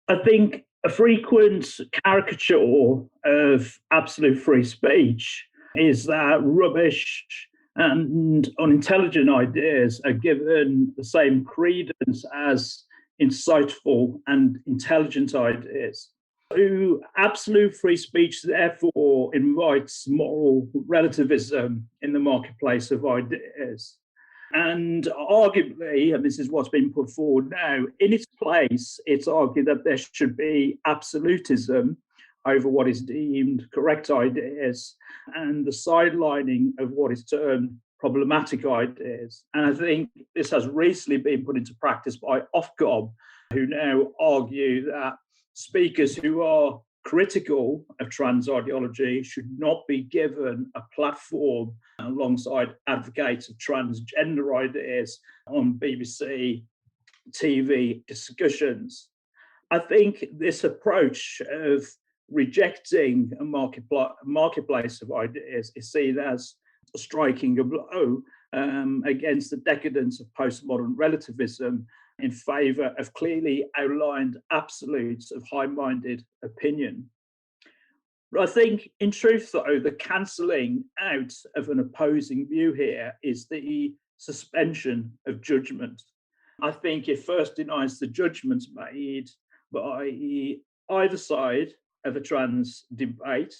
I think a frequent caricature of absolute free speech is that rubbish and unintelligent ideas are given the same credence as insightful and intelligent ideas. So absolute free speech, therefore, invites moral relativism in the marketplace of ideas. And arguably, and this is what's been put forward now, in its place, it's argued that there should be absolutism over what is deemed correct ideas and the sidelining of what is termed problematic ideas. And I think this has recently been put into practice by Ofcom, who now argue that speakers who are critical of trans ideology should not be given a platform alongside advocates of transgender ideas on BBC TV discussions. I think this approach of rejecting a marketplace of ideas is seen as striking a blow against the decadence of postmodern relativism in favour of clearly outlined absolutes of high-minded opinion. But I think, in truth, though, the cancelling out of an opposing view here is the suspension of judgment. I think it first denies the judgments made by either side of a trans debate,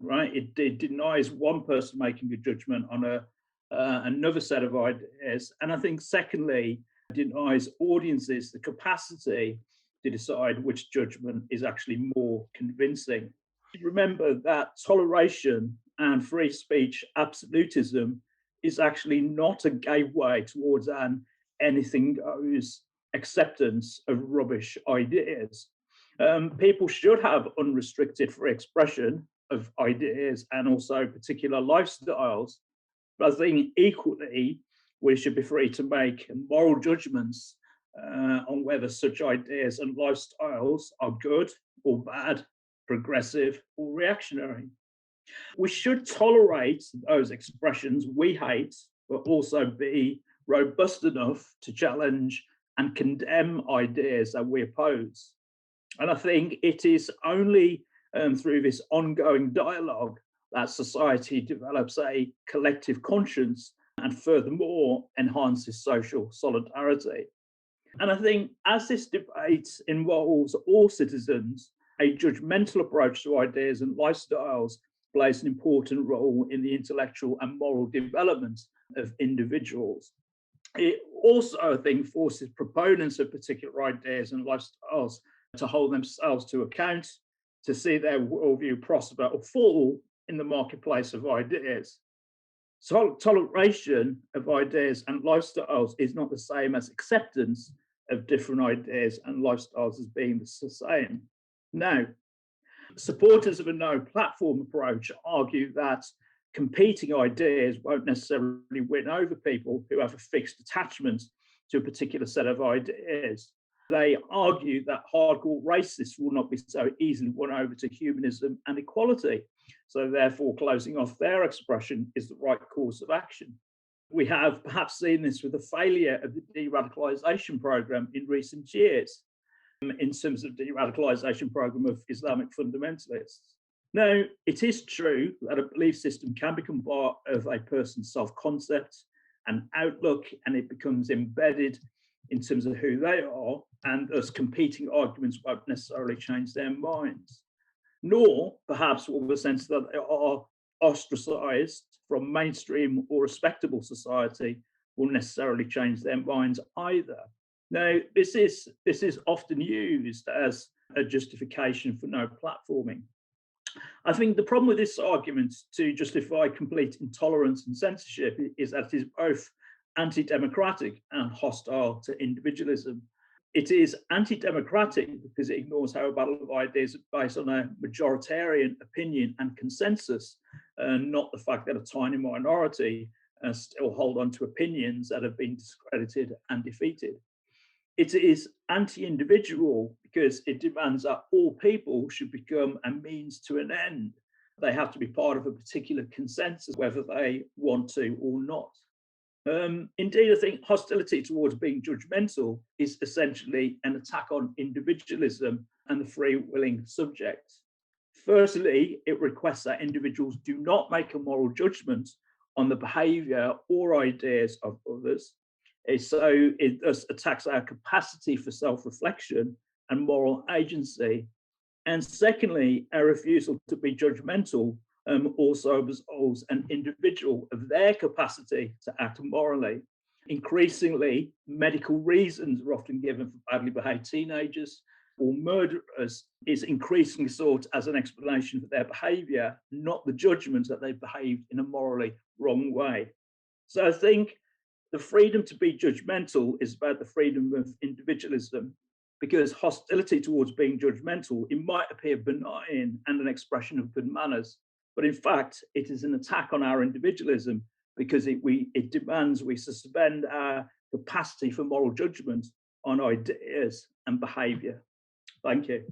right? It denies one person making a judgment on another set of ideas. And I think, secondly, denies audiences the capacity to decide which judgment is actually more convincing. Remember that toleration and free speech absolutism is actually not a gateway towards an anything goes acceptance of rubbish ideas. People should have unrestricted free expression of ideas and also particular lifestyles. But I think equally, we should be free to make moral judgments on whether such ideas and lifestyles are good or bad, progressive or reactionary. We should tolerate those expressions we hate, but also be robust enough to challenge and condemn ideas that we oppose. And I think it is only through this ongoing dialogue that society develops a collective conscience and furthermore enhances social solidarity. And I think as this debate involves all citizens, a judgmental approach to ideas and lifestyles plays an important role in the intellectual and moral development of individuals. It also, I think, forces proponents of particular ideas and lifestyles to hold themselves to account, to see their worldview prosper or fall in the marketplace of ideas. So toleration of ideas and lifestyles is not the same as acceptance of different ideas and lifestyles as being the same. Now, supporters of a no platform approach argue that competing ideas won't necessarily win over people who have a fixed attachment to a particular set of ideas. They argue that hardcore racists will not be so easily won over to humanism and equality. So therefore, closing off their expression is the right course of action. We have perhaps seen this with the failure of the de-radicalisation programme in recent years, in terms of de-radicalisation programme of Islamic fundamentalists. Now, it is true that a belief system can become part of a person's self-concept and outlook, and it becomes embedded in terms of who they are, and thus competing arguments won't necessarily change their minds. Nor, perhaps, will the sense that they are ostracised from mainstream or respectable society will necessarily change their minds either. Now, this is often used as a justification for no platforming. I think the problem with this argument to justify complete intolerance and censorship is that it is both anti-democratic and hostile to individualism. It is anti-democratic because it ignores how a battle of ideas is based on a majoritarian opinion and consensus, not the fact that a tiny minority still hold on to opinions that have been discredited and defeated. It is anti-individual because it demands that all people should become a means to an end. They have to be part of a particular consensus, whether they want to or not. Indeed, I think hostility towards being judgmental is essentially an attack on individualism and the free willing subject. Firstly, it requests that individuals do not make a moral judgment on the behaviour or ideas of others. It thus attacks our capacity for self-reflection and moral agency. And secondly, our refusal to be judgmental also absolves an individual of their capacity to act morally. Increasingly, medical reasons are often given for badly behaved teenagers or murderers is increasingly sought as an explanation for their behaviour, not the judgment that they behaved in a morally wrong way. So I think the freedom to be judgmental is about the freedom of individualism, because hostility towards being judgmental, it might appear benign and an expression of good manners, but in fact, it is an attack on our individualism because it demands we suspend our capacity for moral judgment on ideas and behaviour. Thank you.